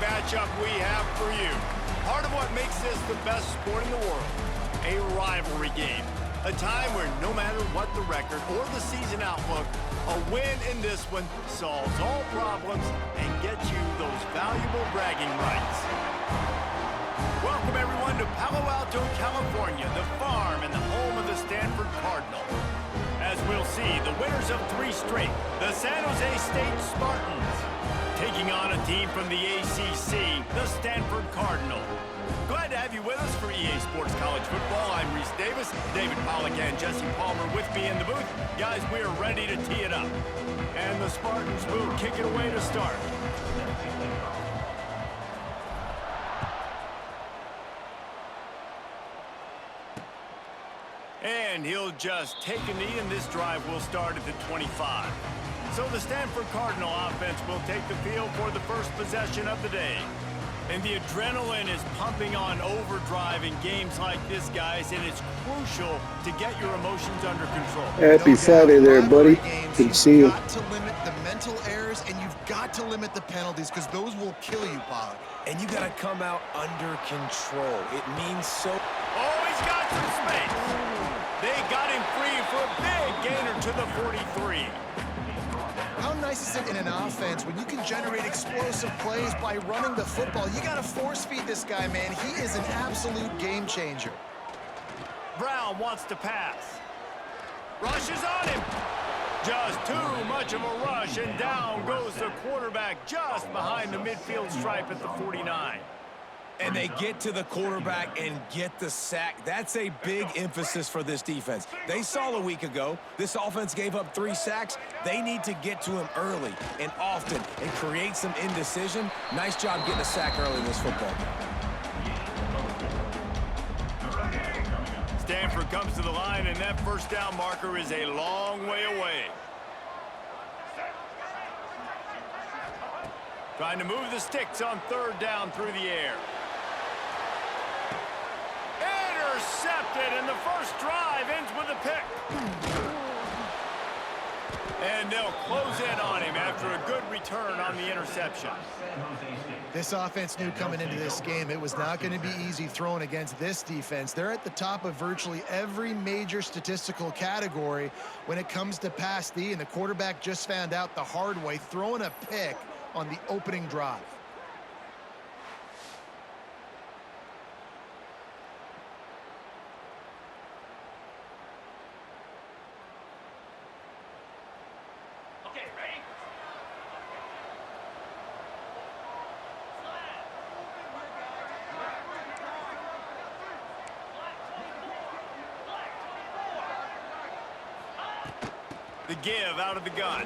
matchup we have for you. Part of what makes this the best sport in the world, a rivalry game. A time where no matter what the record or the season outlook, a win in this one solves all problems and gets you those valuable bragging rights. Welcome everyone to Palo Alto, California, the farm and the home of the Stanford Cardinal. As we'll see, the winners of 3 straight, the San Jose State Spartans, taking on a team from the ACC, the Stanford Cardinal. Glad to have you with us for EA Sports College Football. I'm Reese Davis, David Pollack and Jesse Palmer with me in the booth. Guys, we are ready to tee it up. And the Spartans will kick it away to start. And he'll just take a knee, and this drive will start at the 25. So the Stanford Cardinal offense will take the field for the first possession of the day. And the adrenaline is pumping on overdrive in games like this, guys, and it's crucial to get your emotions under control. Happy Friday there, buddy. Good to see you. You've got to limit the mental errors, and you've got to limit the penalties, because those will kill you, Pollack. And you got to come out under control. It means so. Oh, he's got some space. They got him free for a big gainer to the 43. How nice is it in an offense when you can generate explosive plays by running the football? You got to force-feed this guy, man. He is an absolute game changer. Brown wants to pass. Rushes on him. Just too much of a rush, and down goes the quarterback just behind the midfield stripe at the 49. And they get to the quarterback and get the sack. That's a big emphasis for this defense. They saw a week ago, this offense gave up 3 sacks. They need to get to him early and often and create some indecision. Nice job getting a sack early in this football game. Stanford comes to the line, and that first down marker is a long way away. Trying to move the sticks on 3rd down through the air. Intercepted, and the first drive ends with a pick. And they'll close in on him after a good return on the interception. This offense knew coming into this game it was not going to be easy throwing against this defense. They're at the top of virtually every major statistical category when it comes to pass D, and the quarterback just found out the hard way, throwing a pick on the opening drive. Okay, ready? The give out of the gun.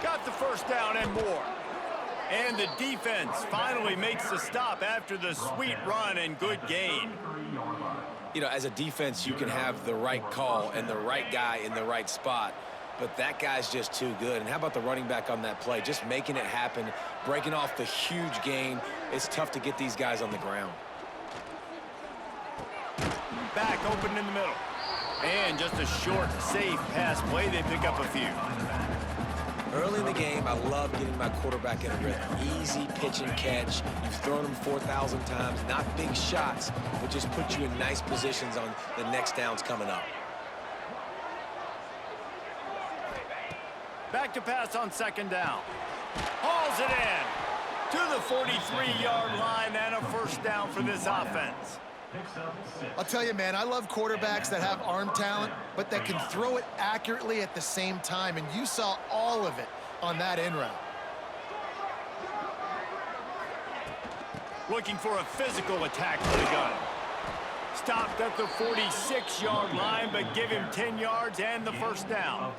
Got the first down and more. And the defense finally makes the stop after the sweet run and good gain. You know, as a defense, you can have the right call and the right guy in the right spot, but that guy's just too good. And how about the running back on that play? Just making it happen, breaking off the huge gain. It's tough to get these guys on the ground. Back open in the middle. And just a short, safe pass play. They pick up a few. Early in the game, I love getting my quarterback in a rhythm. Easy pitch and catch. You've thrown them 4,000 times. Not big shots, but just put you in nice positions on the next downs coming up. Back to pass on 2nd down. Hauls it in to the 43-yard line, and a first down for this offense. I'll tell you, man, I love quarterbacks that have arm talent, but that can throw it accurately at the same time, and you saw all of it on that in route. Looking for a physical attack for the gun. Stopped at the 46-yard line, but give him 10 yards and the first down.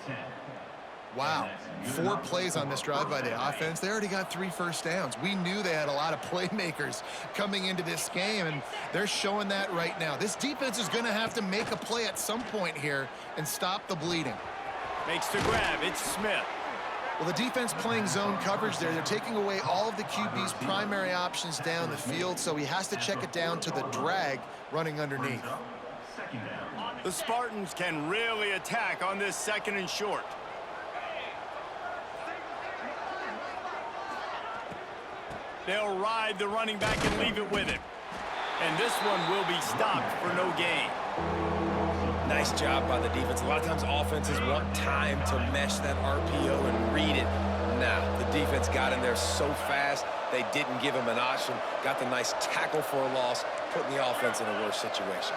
Wow, 4 plays on this drive by the offense. They already got 3 first downs. We knew they had a lot of playmakers coming into this game, and they're showing that right now. This defense is going to have to make a play at some point here and stop the bleeding. Makes the grab. It's Smith. Well, the defense playing zone coverage there. They're taking away all of the QB's primary options down the field, so he has to check it down to the drag running underneath. The Spartans can really attack on this 2nd and short. They'll ride the running back and leave it with him. And this one will be stopped for no gain. Nice job by the defense. A lot of times offenses want time to mesh that RPO and read it. Nah, the defense got in there so fast, they didn't give him an option. Got the nice tackle for a loss, putting the offense in a worse situation.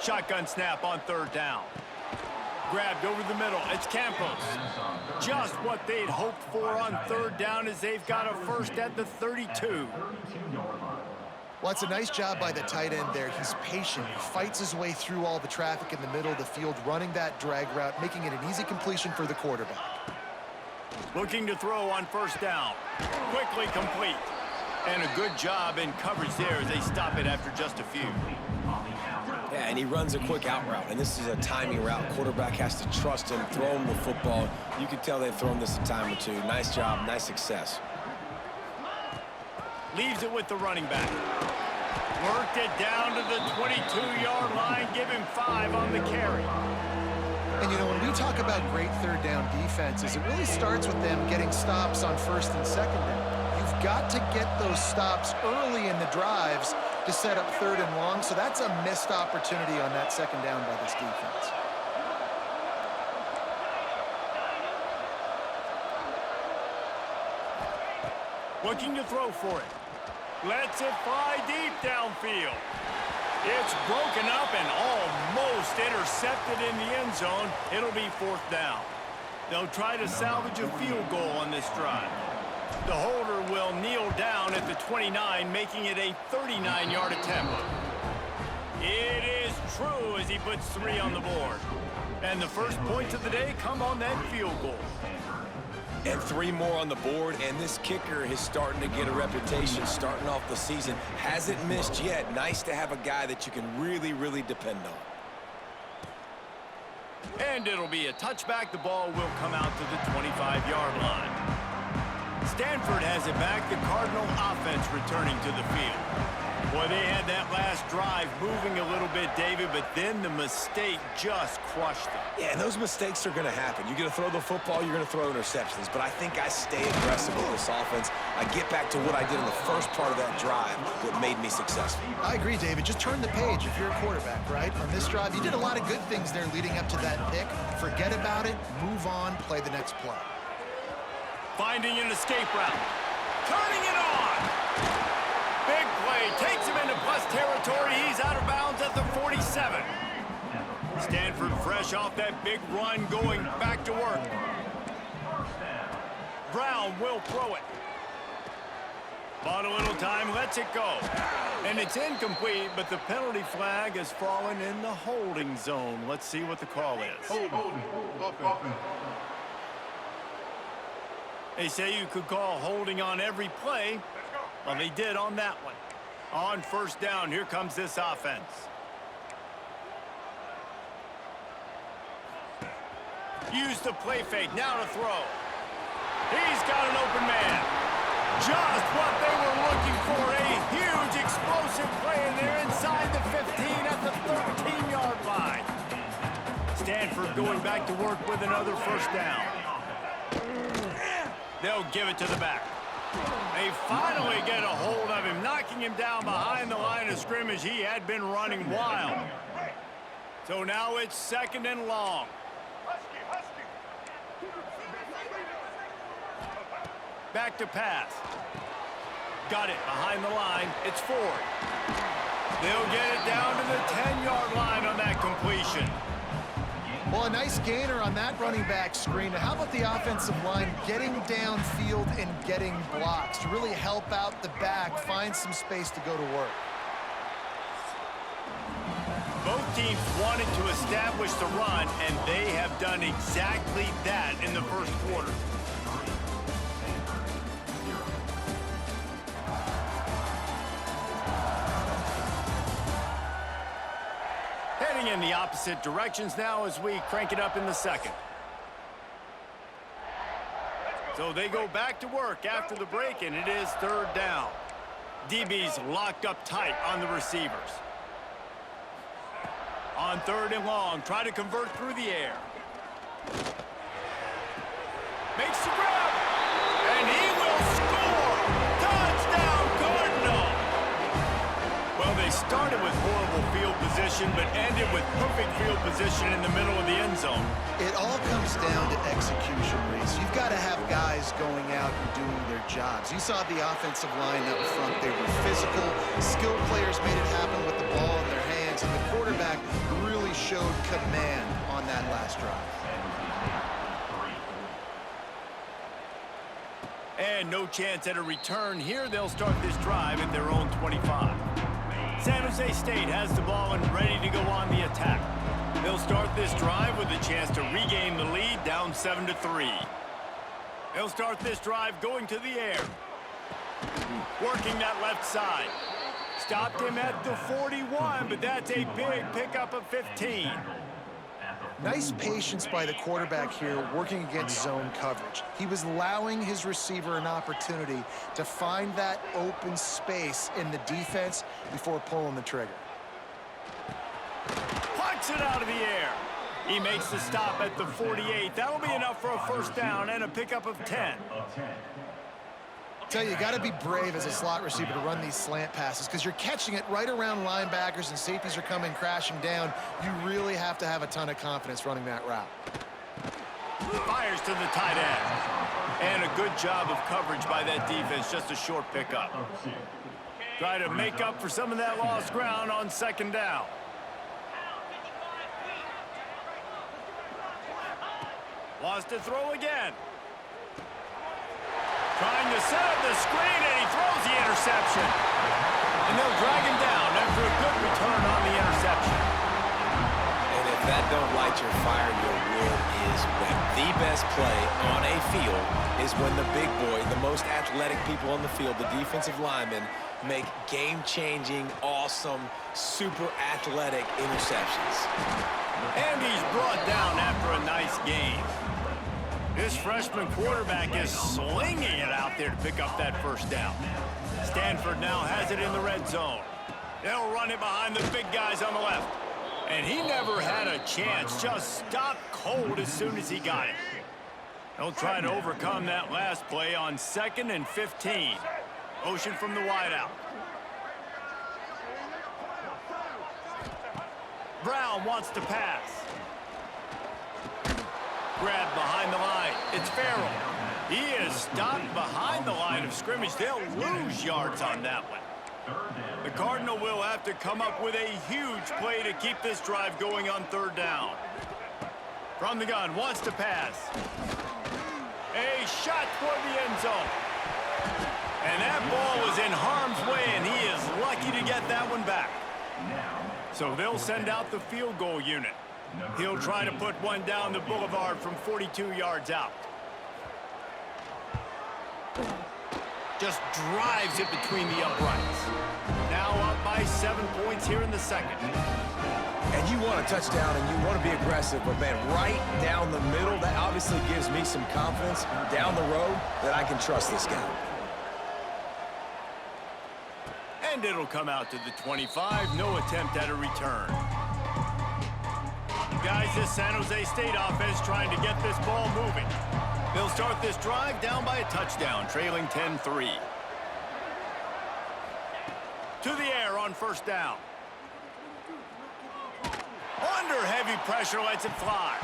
Shotgun snap on third down. Grabbed over the middle. It's Campos. Just what they'd hoped for on third down as they've got a first at the 32. Well, it's a nice job by the tight end there. He's patient. He fights his way through all the traffic in the middle of the field, running that drag route, making it an easy completion for the quarterback. Looking to throw on first down. Quickly complete. And a good job in coverage there as they stop it after just a few. Yeah, and he runs a quick out route, and this is a timing route. Quarterback has to trust him, throw him the football. You can tell they've thrown this a time or two. Nice job, nice success. Leaves it with the running back. Worked it down to the 22-yard line. Give him 5 on the carry. And, you know, when we talk about great third down defenses, it really starts with them getting stops on first and second down. You've got to get those stops early in the drives to set up third and long, so that's a missed opportunity on that second down by this defense. Looking to throw for it. Lets it fly deep downfield. It's broken up and almost intercepted in the end zone. It'll be fourth down. They'll try to salvage a field goal on this drive. The holder will kneel down at the 29, making it a 39-yard attempt. It is true as he puts 3 on the board. And the first points of the day come on that field goal. And 3 more on the board, and this kicker is starting to get a reputation starting off the season. Hasn't missed yet. Nice to have a guy that you can really, really depend on. And it'll be a touchback. The ball will come out to the 25-yard line. Stanford has it back. The Cardinal offense returning to the field. Boy, they had that last drive moving a little bit, David, but then the mistake just crushed them. Yeah, and those mistakes are going to happen. You're going to throw the football, you're going to throw interceptions. But I think I stay aggressive with this offense. I get back to what I did in the first part of that drive, what made me successful. I agree, David. Just turn the page if you're a quarterback, right? On this drive, you did a lot of good things there leading up to that pick. Forget about it, move on, play the next play. Finding an escape route. Turning it on. Big play. Takes him into plus territory. He's out of bounds at the 47. Stanford fresh off that big run going back to work. Brown will throw it. Bought a little time. Lets it go. And it's incomplete, but the penalty flag has fallen in the holding zone. Let's see what the call is. They say you could call holding on every play. Well, they did on that one. On first down, here comes this offense. Use the play fake. Now to throw. He's got an open man. Just what they were looking for. A huge explosive play, and they're inside the 15 at the 13-yard line. Stanford going back to work with another first down. They'll give it to the back. They finally get a hold of him, knocking him down behind the line of scrimmage. He had been running wild. So now it's second and long. Back to pass. Got it behind the line. It's Ford. They'll get it down to the 10-yard line on that completion. Well, a nice gainer on that running back screen. Now, how about the offensive line getting downfield and getting blocks to really help out the back, find some space to go to work? Both teams wanted to establish the run, and they have done exactly that in the first quarter. Heading in the opposite directions now as we crank it up in the second. So they go back to work after the break, and it is third down. DB's locked up tight on the receivers. On third and long, try to convert through the air. Makes the grab. position, but ended with perfect field position in the middle of the end zone. It all comes down to execution, Reese. You've got to have guys going out and doing their jobs. You saw the offensive line up front. They were physical. Skilled players made it happen with the ball in their hands, and the quarterback really showed command on that last drive. And no chance at a return here. They'll start this drive at their own 25. San Jose State has the ball and ready to go on the attack. They'll start this drive with a chance to regain the lead, down 7-3. They'll start this drive going to the air. Working that left side. Stopped him at the 41, but that's a big pickup of 15. Nice patience by the quarterback here, working against zone coverage. He was allowing his receiver an opportunity to find that open space in the defense before pulling the trigger. Punch it out of the air. He makes the stop at the 48. That'll be enough for a first down and a pickup of 10. Tell you got to be brave as a slot receiver to run these slant passes because you're catching it right around linebackers and safeties are coming crashing down. You really have to have a ton of confidence running that route. Fires to the tight end. And a good job of coverage by that defense, just a short pickup. Try to make up for some of that lost ground on second down. Wants to throw again. Trying to set up the screen, and he throws the interception. And they'll drag him down after a good return on the interception. And if that don't light your fire, your will is wet. The best play on a field is when the big boy, the most athletic people on the field, the defensive linemen, make game-changing, awesome, super athletic interceptions. And he's brought down after a nice game. This freshman quarterback is slinging it out there to pick up that first down. Stanford now has it in the red zone. They'll run it behind the big guys on the left. And he never had a chance, just stopped cold as soon as he got it. They'll try to overcome that last play on 2nd and 15. Motion from the wideout. Brown wants to pass. Grab behind the line. It's Farrell. He is stopped behind the line of scrimmage. They'll lose yards on that one. The Cardinal will have to come up with a huge play to keep this drive going on 3rd down. From the gun, wants to pass. A shot toward the end zone. And that ball was in harm's way, and he is lucky to get that one back. So they'll send out the field goal unit. He'll try to put one down the boulevard from 42 yards out. Just drives it between the uprights. Now up by 7 points here in the second. And you want a touchdown and you want to be aggressive, but man, right down the middle, that obviously gives me some confidence down the road that I can trust this guy. And it'll come out to the 25. No attempt at a return. Guys, this San Jose State offense trying to get this ball moving. They'll start this drive down by a touchdown, trailing 10-3. To the air on first down. Under heavy pressure, lets it fly.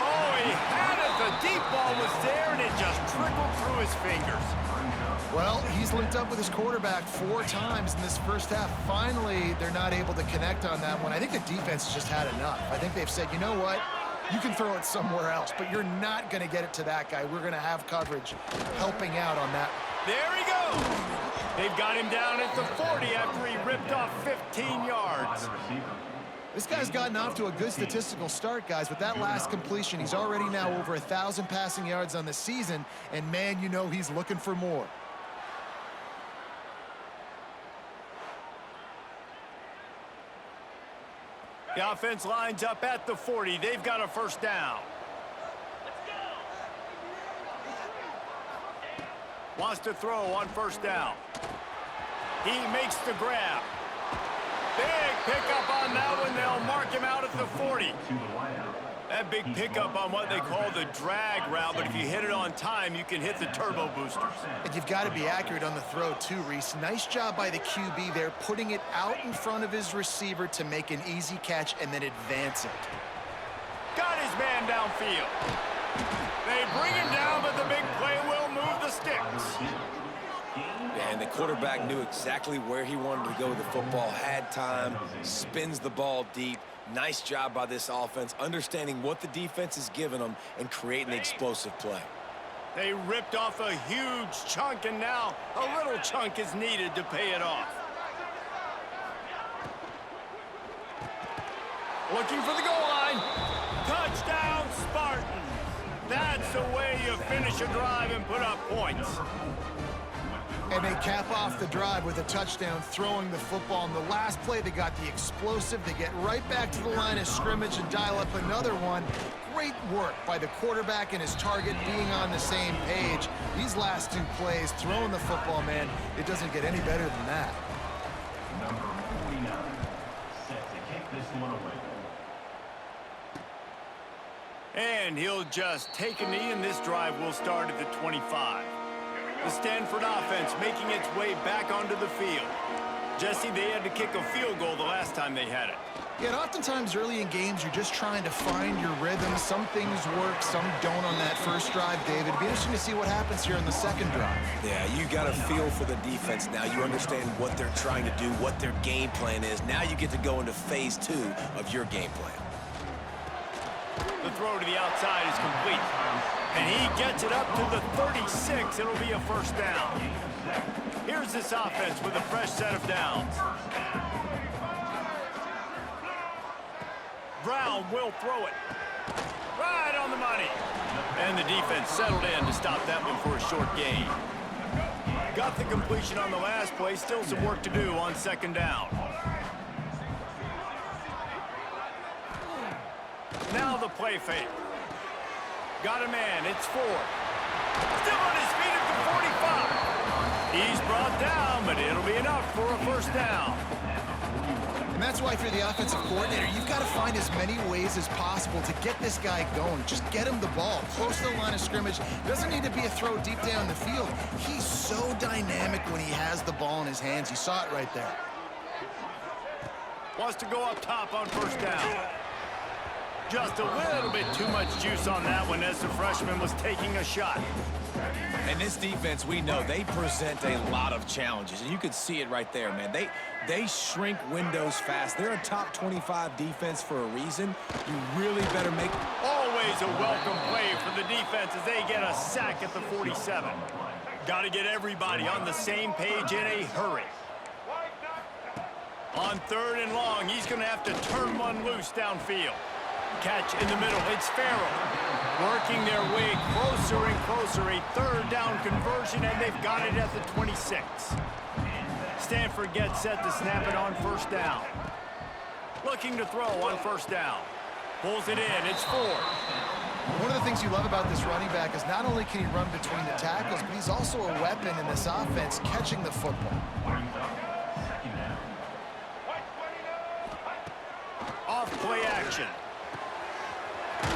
Oh, he had it. The deep ball was there, and it just trickled through his fingers. Well, he's linked up with his quarterback 4 times in this first half. Finally, they're not able to connect on that one. I think the defense has just had enough. I think they've said, you know what? You can throw it somewhere else, but you're not going to get it to that guy. We're going to have coverage helping out on that. There he goes. They've got him down at the 40 after he ripped off 15 yards. This guy's gotten off to a good statistical start, guys. With that last completion, he's already now over 1,000 passing yards on the season, and man, you know he's looking for more. The offense lines up at the 40. They've got a first down. Wants to throw on first down. He makes the grab. Big pickup on that one. They'll mark him out at the 40. That big pickup on what they call the drag route, but if you hit it on time, you can hit the turbo boosters. And you've got to be accurate on the throw too, Reese. Nice job by the QB there, putting it out in front of his receiver to make an easy catch and then advance it. Got his man downfield. They bring him down, but the big play will move the sticks. And the quarterback knew exactly where he wanted to go with the football, had time, spins the ball deep. Nice job by this offense, understanding what the defense is giving them and creating an explosive play. They ripped off a huge chunk, and now a little chunk is needed to pay it off. Looking for the goal line. Touchdown, Spartans. That's the way you finish a drive and put up points. And they cap off the drive with a touchdown, throwing the football. In the last play, they got the explosive. They get right back to the line of scrimmage and dial up another one. Great work by the quarterback and his target being on the same page. These last two plays, throwing the football, man, it doesn't get any better than that. Number 49, set to kick this one away. And he'll just take a knee, and this drive will start at the 25. The Stanford offense making its way back onto the field. Jesse, they had to kick a field goal the last time they had it. Yeah, and oftentimes early in games, you're just trying to find your rhythm. Some things work, some don't on that first drive, David. It'd be interesting to see what happens here in the second drive. Yeah, you got a feel for the defense now. You understand what they're trying to do, what their game plan is. Now you get to go into phase 2 of your game plan. The throw to the outside is complete. And he gets it up to the 36. It'll be a first down. Here's this offense with a fresh set of downs. Brown will throw it. Right on the money. And the defense settled in to stop that one for a short gain. Got the completion on the last play. Still some work to do on second down. Now the play fake. Got a man, it's 4. Still on his feet at the 45. He's brought down, but it'll be enough for a first down. And that's why if you're the offensive coordinator, you've got to find as many ways as possible to get this guy going. Just get him the ball, close to the line of scrimmage. Doesn't need to be a throw deep down the field. He's so dynamic when he has the ball in his hands. You saw it right there. Wants to go up top on first down. Just a little bit too much juice on that one as the freshman was taking a shot. And this defense, we know, they present a lot of challenges. And you can see it right there, man. They shrink windows fast. They're a top 25 defense for a reason. You really better make... Always a welcome play for the defense as they get a sack at the 47. Got to get everybody on the same page in a hurry. On 3rd and long, he's going to have to turn one loose downfield. Catch in the middle, it's Farrell. Working their way closer and closer, a 3rd down conversion, and they've got it at the 26. Stanford gets set to snap it on first down. Looking to throw on first down. Pulls it in, it's 4. One of the things you love about this running back is not only can he run between the tackles, but he's also a weapon in this offense, catching the football. Off play action.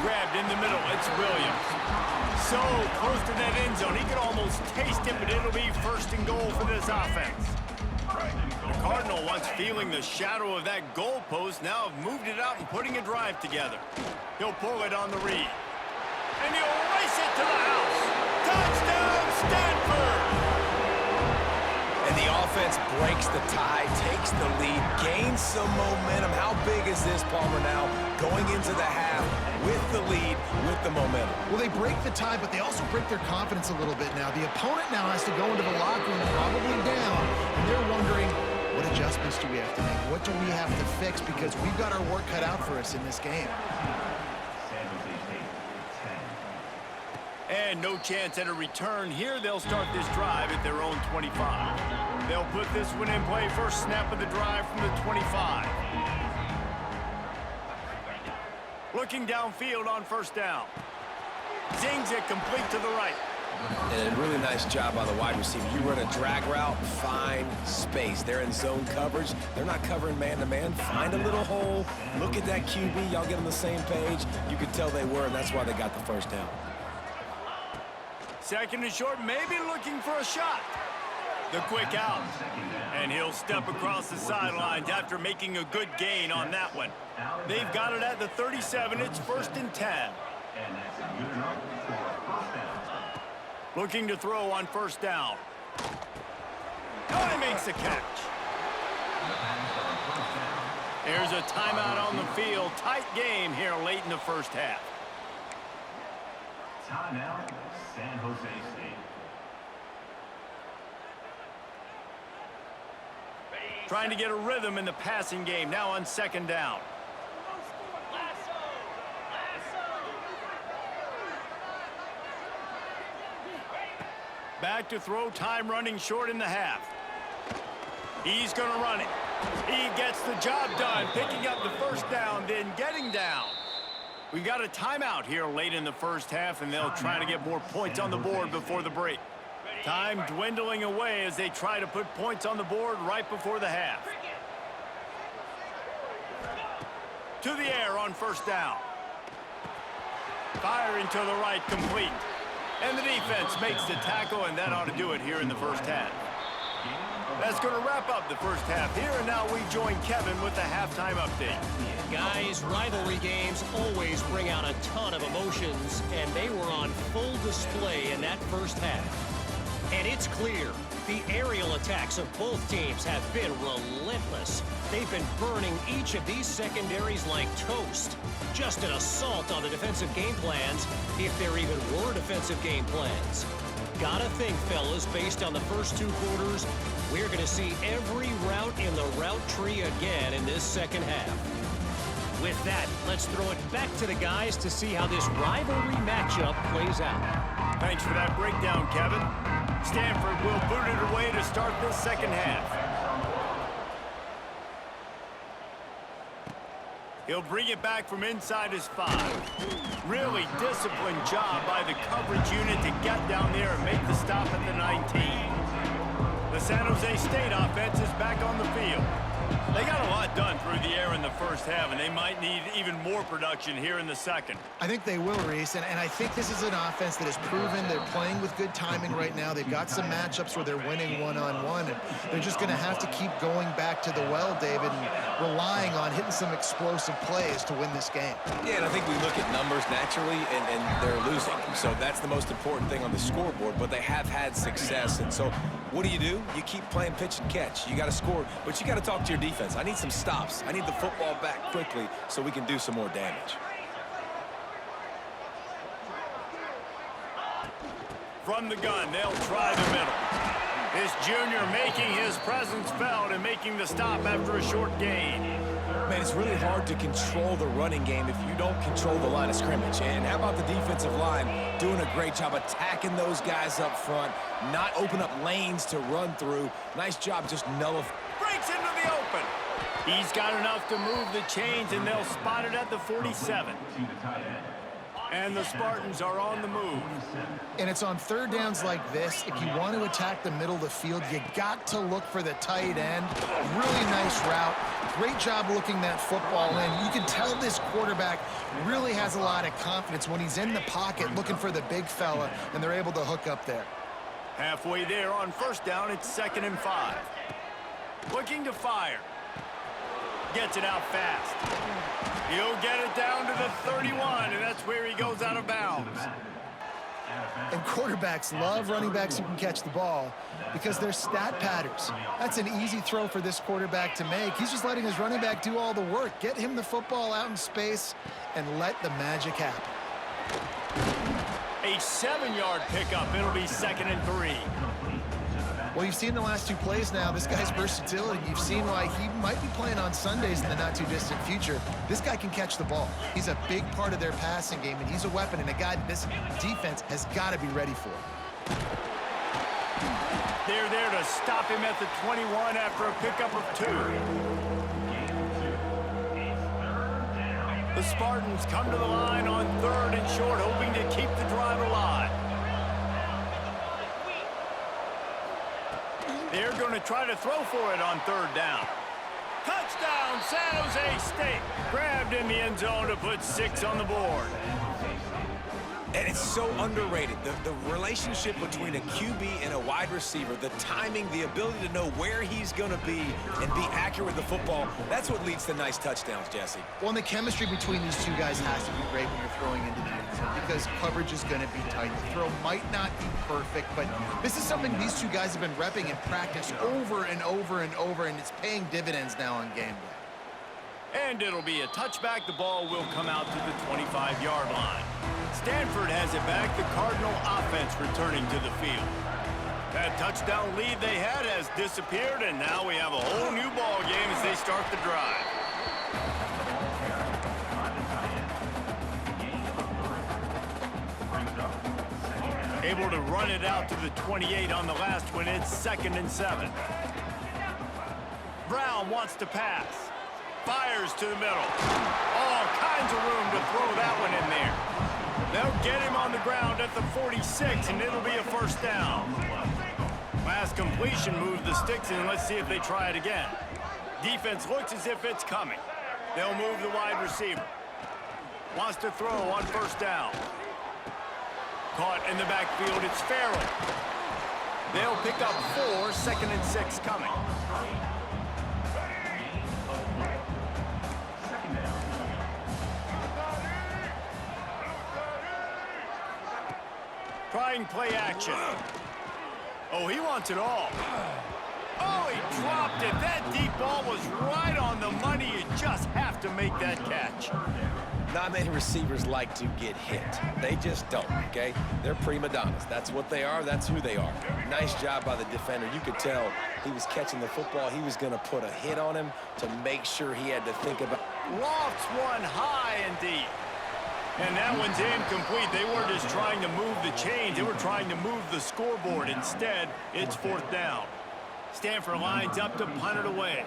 Grabbed in the middle, it's Williams. So close to that end zone, he could almost taste it, but it'll be 1st and goal for this offense. The Cardinal, once feeling the shadow of that goalpost, now have moved it out and putting a drive together. He'll pull it on the read. And he'll race it to the house. Touchdown, Stanford! And the offense breaks the tie, takes the lead, gains some momentum. How big is this, Palmer, now going into the half with the lead, with the momentum? Well, they break the tie, but they also break their confidence a little bit now. The opponent now has to go into the locker room probably down, and they're wondering, what adjustments do we have to make? What do we have to fix? Because we've got our work cut out for us in this game. And no chance at a return here. They'll start this drive at their own 25. They'll put this one in play. First snap of the drive from the 25. Looking downfield on first down. Zings it complete to the right. And a really nice job by the wide receiver. You run a drag route, find space. They're in zone coverage. They're not covering man-to-man. Find a little hole. Look at that QB. Y'all get on the same page. You could tell they were, and that's why they got the first down. Second and short, maybe looking for a shot. The quick out. And he'll step across the sidelines after making a good gain on that one. They've got it at the 37. It's 1st and 10. And that's good enough for a first down. Looking to throw on 1st down. Oh, he makes the catch. There's a timeout on the field. Tight game here late in the first half. Timeout, San Jose State. Trying to get a rhythm in the passing game now on 2nd down. Back to throw, time running short in the half. He's going to run it. He gets the job done, picking up the 1st down, then getting down. We got a timeout here late in the first half, and they'll try to get more points on the board before the break. Time dwindling away as they try to put points on the board right before the half. To the air on 1st down. Firing to the right, complete. And the defense makes the tackle, and that ought to do it here in the first half. That's going to wrap up the first half here, and now we join Kevin with the halftime update. Guys, rivalry games always bring out a ton of emotions, and they were on full display in that first half. And it's clear, the aerial attacks of both teams have been relentless. They've been burning each of these secondaries like toast. Just an assault on the defensive game plans, if there even were defensive game plans. Gotta think, fellas, based on the first 2 quarters, we're going to see every route in the route tree again in this second half. With that, let's throw it back to the guys to see how this rivalry matchup plays out. Thanks for that breakdown, Kevin. Stanford will boot it away to start this second half. He'll bring it back from inside his 5. Really disciplined job by the coverage unit to get down there and make the stop at the 19. The San Jose State offense is back on the field. They got a lot done through the air in the first half, and they might need even more production here in the second. I think they will, Reese, and I think this is an offense that has proven they're playing with good timing right now. They've got some matchups where they're winning one-on-one, and they're just going to have to keep going back to the well, David, and relying on hitting some explosive plays to win this game. Yeah, and I think we look at numbers naturally, and they're losing. So that's the most important thing on the scoreboard, but they have had success. And so what do? You keep playing pitch and catch. You got to score, but you got to talk to your defense. I need some stops. I need the football back quickly so we can do some more damage. From the gun, they'll try the middle. This junior making his presence felt and making the stop after a short gain. Man, it's really hard to control the running game if you don't control the line of scrimmage. And how about the defensive line doing a great job attacking those guys up front, not open up lanes to run through. Nice job just nullifying. Breaks into the open. He's got enough to move the chains, and they'll spot it at the 47. And the Spartans are on the move. And it's on 3rd downs like this. If you want to attack the middle of the field, you got to look for the tight end. Really nice route. Great job looking that football in. You can tell this quarterback really has a lot of confidence when he's in the pocket looking for the big fella, and they're able to hook up there. Halfway there on 1st down, it's 2nd and 5. Looking to fire. Gets it out fast. He'll get it down to the 31, and that's where he goes out of bounds. And quarterbacks love running backs who can catch the ball because they're stat patterns. That's an easy throw for this quarterback to make. He's just letting his running back do all the work. Get him the football out in space and let the magic happen. A 7-yard pickup. It'll be 2nd and 3. Well, you've seen the last 2 plays now. This guy's versatility. You've seen why he might be playing on Sundays in the not-too-distant future. This guy can catch the ball. He's a big part of their passing game, and he's a weapon and a guy that this defense has got to be ready for. They're there to stop him at the 21 after a pickup of 2. The Spartans come to the line on 3rd and short, hoping to keep the drive alive. They're going to try to throw for it on third down. Touchdown, San Jose State. Grabbed in the end zone to put 6 on the board. And it's so underrated. The relationship between a QB and a wide receiver, the timing, the ability to know where he's going to be and be accurate with the football, that's what leads to nice touchdowns, Jesse. Well, and the chemistry between these two guys has to be great when you're throwing into the end zone because coverage is going to be tight. The throw might not be perfect, but this is something these two guys have been repping in practice over and over and over, and it's paying dividends now on game day. And it'll be a touchback. The ball will come out to the 25-yard line. Stanford has it back. The Cardinal offense returning to the field. That touchdown lead they had has disappeared, and now we have a whole new ball game as they start the drive. Able to run it out to the 28 on the last one. It's 2nd and 7. Brown wants to pass. Fires to the middle. All kinds of room to throw that one in there. They'll get him on the ground at the 46, and it'll be a first down. Last completion moved the sticks, and let's see if they try it again. Defense looks as if it's coming. They'll move the wide receiver. Wants to throw on first down. Caught in the backfield, it's Farrell. They'll pick up 4, 2nd and 6 coming. Trying play action. Oh, he wants it all. Oh, he dropped it. That deep ball was right on the money. You just have to make that catch. Not many receivers like to get hit. They just don't, okay? They're prima donnas. That's what they are. That's who they are. Nice job by the defender. You could tell he was catching the football. He was going to put a hit on him to make sure he had to think about. Lofts one high and deep. And that one's incomplete. They weren't just trying to move the chains. They were trying to move the scoreboard. Instead, it's 4th down. Stanford lines up to punt it away.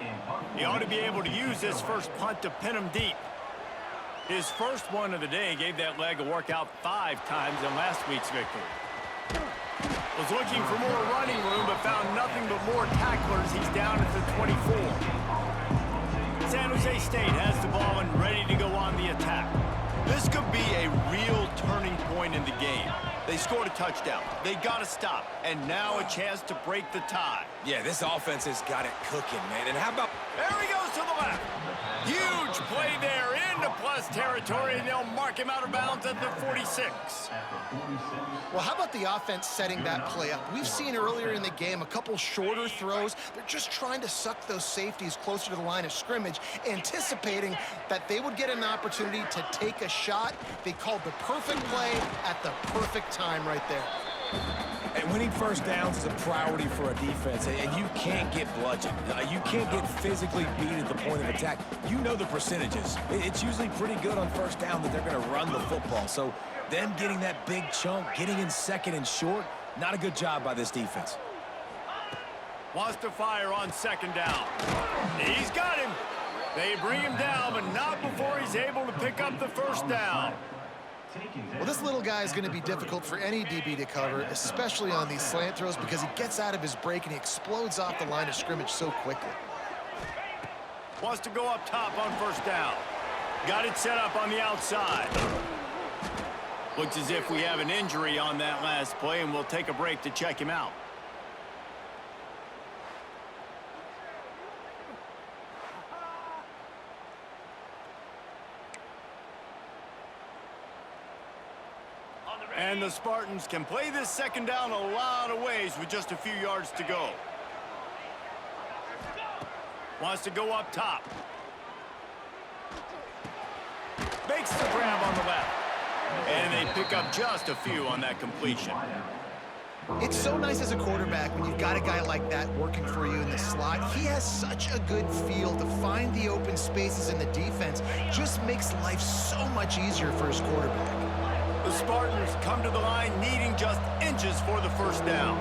He ought to be able to use this first punt to pin him deep. His first one of the day gave that leg a workout 5 times in last week's victory. Was looking for more running room, but found nothing but more tacklers. He's down at the 24. San Jose State has the ball and ready to go on the attack. This could be a real turning point in the game. They scored a touchdown. They got to stop. And now a chance to break the tie. Yeah, this offense has got it cooking, man. And how about... There he goes to the left. Huge play there into plus territory, and they'll mark him out of bounds at the 46. Well, how about the offense setting that play up? We've seen earlier in the game a couple shorter throws. They're just trying to suck those safeties closer to the line of scrimmage, anticipating that they would get an opportunity to take a shot. They called the perfect play at the perfect time right there. And winning first downs is a priority for a defense, and you can't get bludgeoned. You can't get physically beat at the point of attack. You know the percentages. It's usually pretty good on first down that they're going to run the football. So them getting that big chunk, getting in 2nd and short, not a good job by this defense. Wants to fire on 2nd down. He's got him. They bring him down, but not before he's able to pick up the first down. Well, this little guy is going to be difficult for any DB to cover, especially on these slant throws, because he gets out of his break and he explodes off the line of scrimmage so quickly. Wants to go up top on first down. Got it set up on the outside. Looks as if we have an injury on that last play, and we'll take a break to check him out. And the Spartans can play this 2nd down a lot of ways with just a few yards to go. Wants to go up top. Makes the grab on the left. And they pick up just a few on that completion. It's so nice as a quarterback when you've got a guy like that working for you in the slot. He has such a good feel to find the open spaces in the defense. Just makes life so much easier for his quarterback. The Spartans come to the line needing just inches for the first down.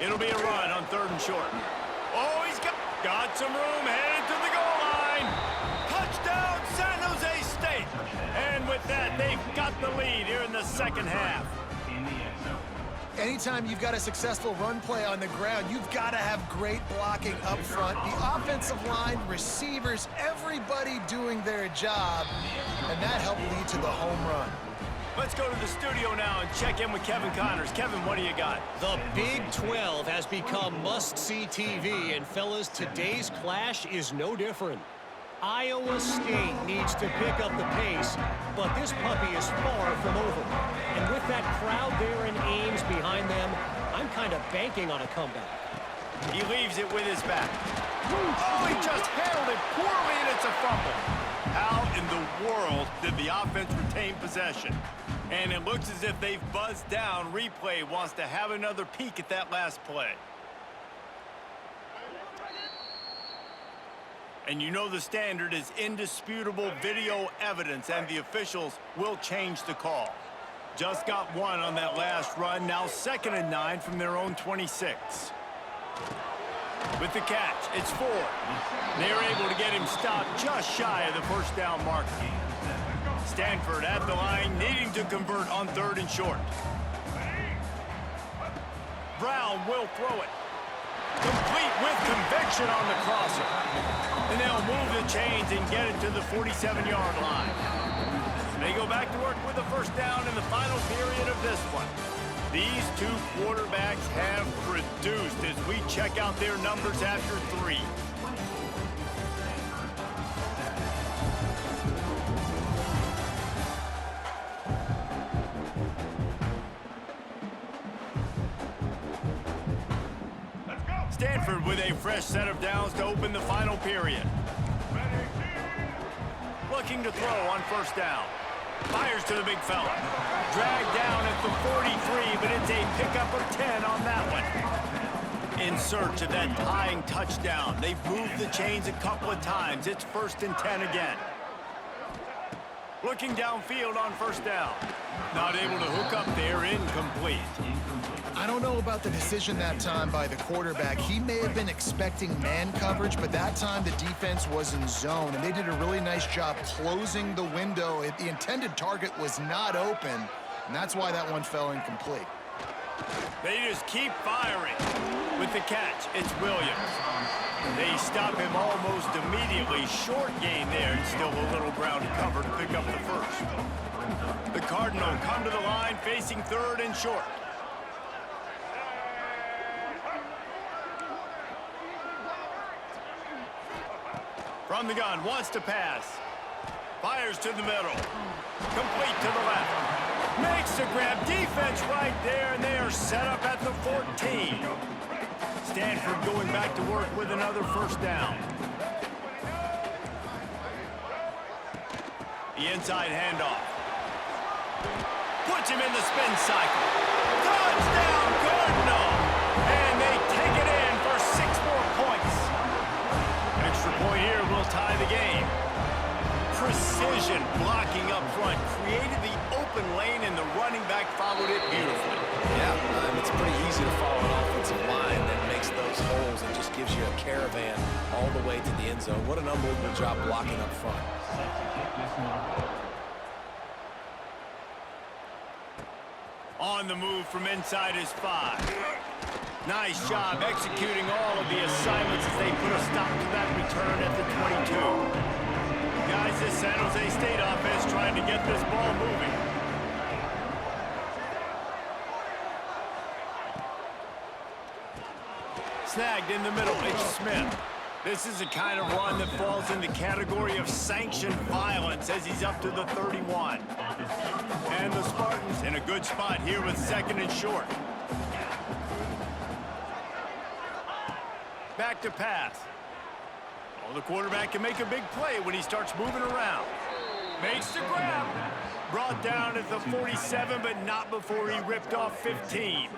It'll be a run on 3rd and short. Oh, he's got some room, headed to the goal line. Touchdown, San Jose State. And with that, they've got got the lead here in the second half. In the end zone. Anytime you've got a successful run play on the ground, you've got to have great blocking up front. The offensive line, receivers, everybody doing their job, and that helped lead to the home run. Let's go to the studio now and check in with Kevin Connors. Kevin, what do you got? The Big 12 has become must-see TV, and fellas, today's clash is no different. Iowa State needs to pick up the pace, but this puppy is far from over. And with that crowd there in Ames behind them, I'm kind of banking on a comeback. He leaves it with his back. Oh, he just handled it poorly, and it's a fumble. How in the world did the offense retain possession? And it looks as if they've buzzed down. Replay wants to have another peek at that last play. And you know the standard is indisputable video evidence, and the officials will change the call. Just got one on that last run, now 2nd and 9 from their own 26. With the catch, it's 4. They're able to get him stopped just shy of the first down marker. Stanford at the line, needing to convert on 3rd and short. Brown will throw it. Complete with conviction on the crosser. And they'll move the chains and get it to the 47-yard line. They go back to work with the first down in the final period of this one. These two quarterbacks have produced as we check out their numbers after 3. Stanford with a fresh set of downs to open the final period. Looking to throw on first down. Fires to the big fella. Dragged down at the 43, but it's a pickup of 10 on that one. In search of that tying touchdown. They've moved the chains a couple of times. It's 1st and 10 again. Looking downfield on first down. Not able to hook up there, incomplete. I don't know about the decision that time by the quarterback. He may have been expecting man coverage, but that time the defense was in zone, and they did a really nice job closing the window. The intended target was not open, and that's why that one fell incomplete. They just keep firing. With the catch, it's Williams. They stop him almost immediately. Short gain there, and still a little ground to cover to pick up the first. The Cardinal come to the line facing 3rd and short. From the gun, wants to pass. Fires to the middle. Complete to the left. Makes the grab. Defense right there, and they are set up at the 14. Stanford going back to work with another first down. The inside handoff. Puts him in the spin cycle. Touchdown, Cardinal! And they take it in for 6 more points. Extra point here will tie the game. Precision blocking up front created the open lane, and the running back followed it beautifully. Yeah, it's pretty easy to follow an offensive line that makes those holes and just gives you a caravan all the way to the end zone. What an unbelievable job blocking up front. On the move from inside his 5. Nice job executing all of the assignments as they put a stop to that return at the 22. Guys, this San Jose State offense trying to get this ball moving. Snagged in the middle, it's Smith. This is a kind of run that falls in the category of sanctioned violence as he's up to the 31. And the Spartans in a good spot here with 2nd and short. Back to pass. Oh, the quarterback can make a big play when he starts moving around. Makes the grab. Brought down at the 47, but not before he ripped off 15.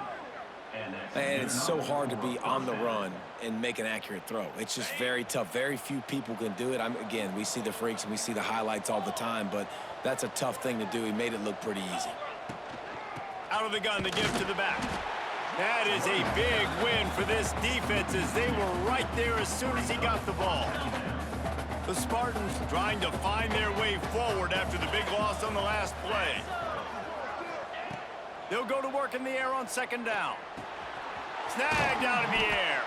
And it's so hard to be on the run and make an accurate throw. It's just very tough. Very few people can do it. Again, we see the freaks and we see the highlights all the time, but that's a tough thing to do. He made it look pretty easy. Out of the gun, the give to the back. That is a big win for this defense as they were right there as soon as he got the ball. The Spartans trying to find their way forward after the big loss on the last play. They'll go to work in the air on second down. Snagged out of the air.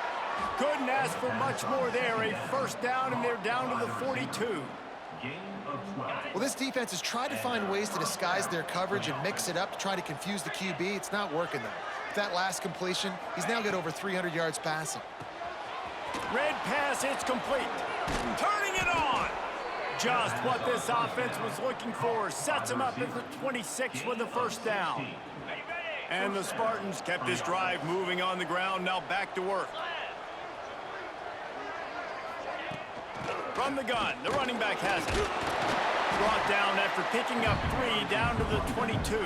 Couldn't ask for much more there. A first down, and they're down to the 42. Gain of 12. Well, this defense has tried to find ways to disguise their coverage and mix it up to try to confuse the QB. It's not working, though. With that last completion, he's now got over 300 yards passing. Red pass, it's complete. Turning it on. Just what this offense was looking for. Sets him up at the 26 with the first down. And the Spartans kept this drive moving on the ground. Now back to work. From the gun, the running back has it. Brought down after picking up 3 down to the 22.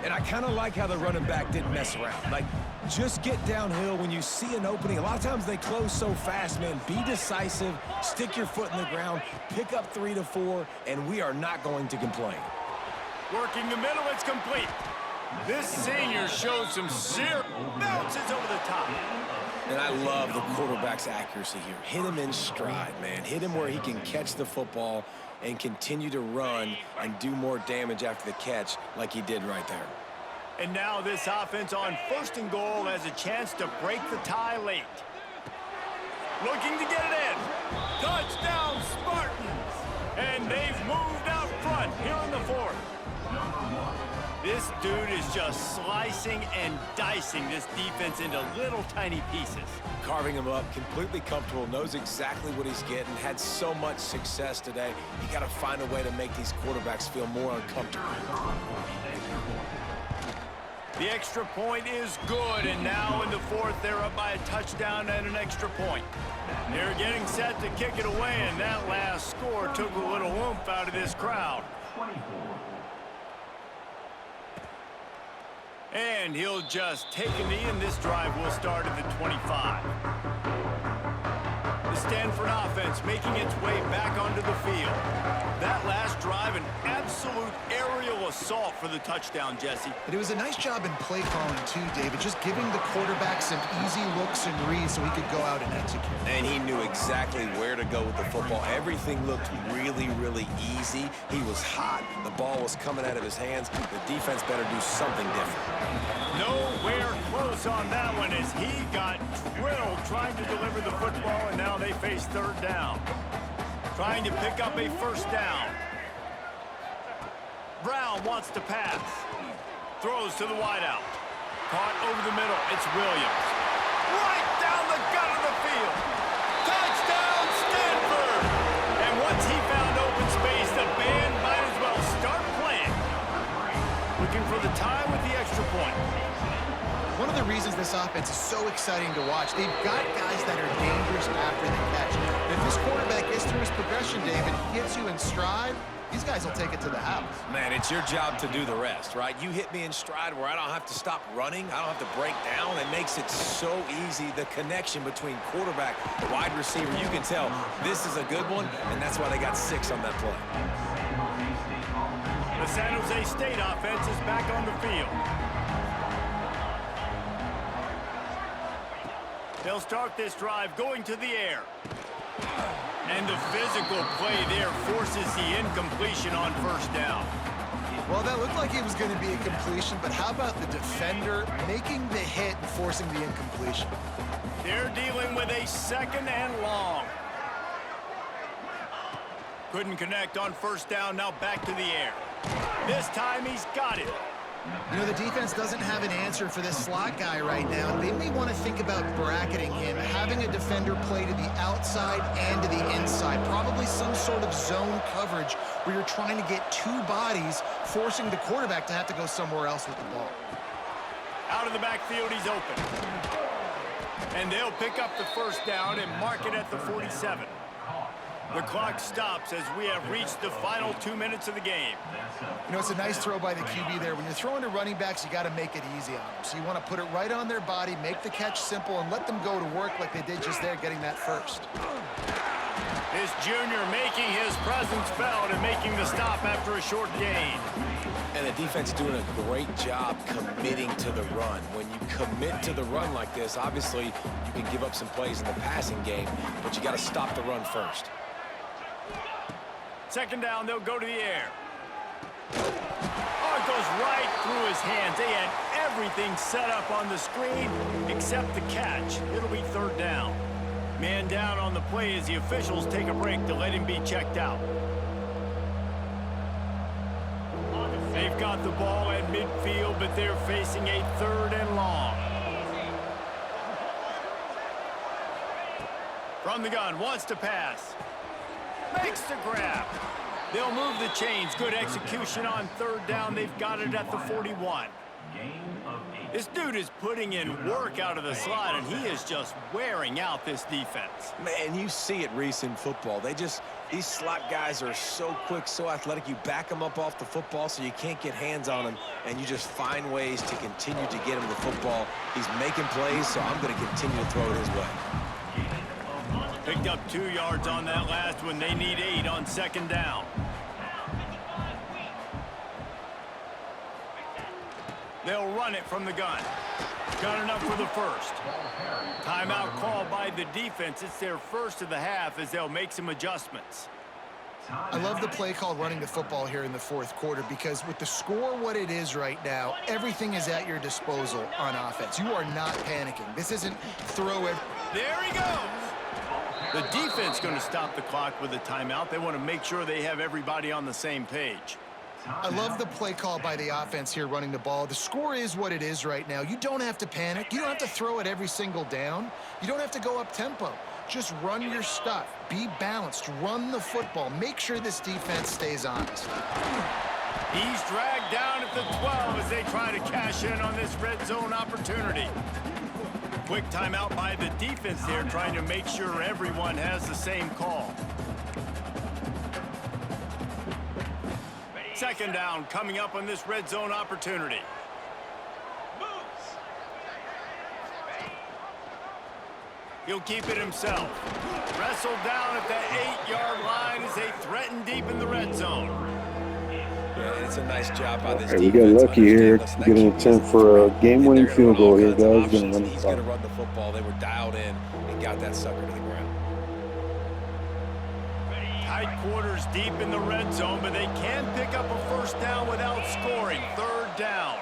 And I kind of like how the running back didn't mess around. Like, just get downhill when you see an opening. A lot of times they close so fast, man. Be decisive, stick your foot in the ground, pick up 3 to 4, and we are not going to complain. Working the middle, it's complete. This senior shows some serious bounces over the top. And I love the quarterback's accuracy here. Hit him in stride, man. Hit him where he can catch the football and continue to run and do more damage after the catch like he did right there. And now this offense on first and goal has a chance to break the tie late. Looking to get it in. Touchdown, Spartans! And they've moved out front here in the fourth. This dude is just slicing and dicing this defense into little tiny pieces. Carving him up, completely comfortable, knows exactly what he's getting, had so much success today. You got to find a way to make these quarterbacks feel more uncomfortable. The extra point is good, and now in the fourth, they're up by a touchdown and an extra point. They're getting set to kick it away, and that last score took a little oomph out of this crowd. And he'll just take a knee, and this drive will start at the 25. The Stanford offense making its way back onto the field. That last drive, an absolute aerial assault for the touchdown, Jesse. But it was a nice job in play calling, too, David, just giving the quarterback some easy looks and reads so he could go out and execute. And he knew exactly where to go with the football. Everything looked really, really easy. He was hot. The ball was coming out of his hands. The defense better do something different. Nowhere close on that one as he got drilled trying to deliver the football, and now they face third down. Trying to pick up a first down. Brown wants to pass. Throws to the wideout. Caught over the middle. It's Williams. Right down the gut of the field. Touchdown, Stanford! And once he found open space, the band might as well start playing. Looking for the tie with the extra point. One of the reasons this offense is so exciting to watch, they've got guys that are dangerous after the catch. And if this quarterback gets through his progression, David, hits you in stride, these guys will take it to the house. Man, it's your job to do the rest, right? You hit me in stride where I don't have to stop running. I don't have to break down. It makes it so easy. The connection between quarterback, wide receiver, you can tell this is a good one, and that's why they got 6 on that play. The San Jose State offense is back on the field. They'll start this drive going to the air. And the physical play there forces the incompletion on first down. Well, that looked like it was going to be a completion, but how about the defender making the hit and forcing the incompletion? They're dealing with a second and long. Couldn't connect on first down, now back to the air. This time he's got it. You know, the defense doesn't have an answer for this slot guy right now. They may want to think about bracketing him, having a defender play to the outside and to the inside. Probably some sort of zone coverage where you're trying to get 2 bodies, forcing the quarterback to have to go somewhere else with the ball. Out of the backfield, he's open. And they'll pick up the first down and mark it at the 47. The clock stops as we have reached the final 2 minutes of the game. You know, it's a nice throw by the QB there. When you're throwing to running backs, you got to make it easy on them. So you want to put it right on their body, make the catch simple, and let them go to work like they did just there, getting that first. This junior making his presence felt and making the stop after a short gain. And the defense doing a great job committing to the run. When you commit to the run like this, obviously you can give up some plays in the passing game, but you got to stop the run first. Second down, they'll go to the air. Oh, it goes right through his his hands. They had everything set up on the screen except the catch. It'll be third down. Man down on the play as the officials take a break to let him be checked out. They've got the ball at midfield, but they're facing a third and long. From the gun, wants to pass. Makes the grab. They'll move the chains. Good execution on third down. They've got it at the 41. This dude is putting in work out of the slot, and he is just wearing out this defense. Man, you see it, Reese, in football. These slot guys are so quick, so athletic. You back them up off the football so you can't get hands on them, and you just find ways to continue to get him the football. He's making plays, so I'm going to continue to throw it his way. Picked up 2 yards on that last one. They need 8 on second down. They'll run it from the gun. Got enough for the first. Timeout called by the defense. It's their first of the half as they'll make some adjustments. I love the play called running the football here in the fourth quarter because with the score what it is right now, everything is at your disposal on offense. You are not panicking. This isn't throw it. There he goes. The defense going to stop the clock with a timeout. They want to make sure they have everybody on the same page. I love the play call by the offense here running the ball. The score is what it is right now. You don't have to panic. You don't have to throw it every single down. You don't have to go up tempo. Just run your stuff. Be balanced. Run the football. Make sure this defense stays honest. He's dragged down at the 12 as they try to cash in on this red zone opportunity. Quick timeout by the defense there, trying to make sure everyone has the same call. Second down coming up on this red zone opportunity. He'll keep it himself. Wrestled down at the 8-yard line as they threaten deep in the red zone. Yeah, it's a nice job by this Hey, defense. we got lucky here, getting a attempt for a game-winning field goal here, guys. He's going to run the football. They were dialed in and got that sucker to the ground. Tight quarters deep in the red zone, but they can pick up a first down without scoring. Third down.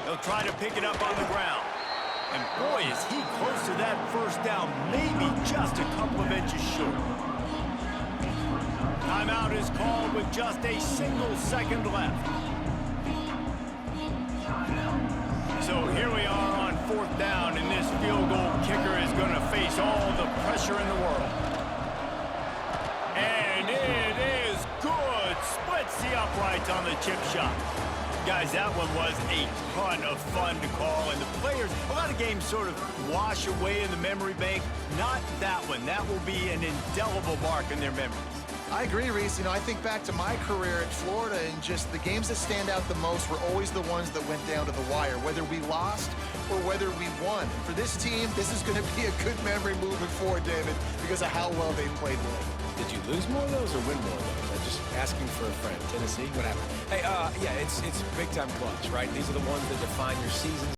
They'll try to pick it up on the ground. And boy, is he close to that first down, maybe just a couple of inches short. Timeout is called with just a single second left. So here we are on fourth down, and this field goal kicker is going to face all the pressure in the world. And it is good. Splits the uprights on the chip shot. Guys, that one was a ton of fun to call, and the players, a lot of games sort of wash away in the memory bank. Not that one. That will be an indelible mark in their memories. I agree, Reese. You know, I think back to my career at Florida, and just the games that stand out the most were always the ones that went down to the wire, whether we lost or whether we won. For this team, this is going to be a good memory moving forward, David, because of how well they played late. Did you lose more of those or win more of those? I'm just asking for a friend. Tennessee, what happened? Hey, yeah, it's big-time clutch, right? These are the ones that define your seasons.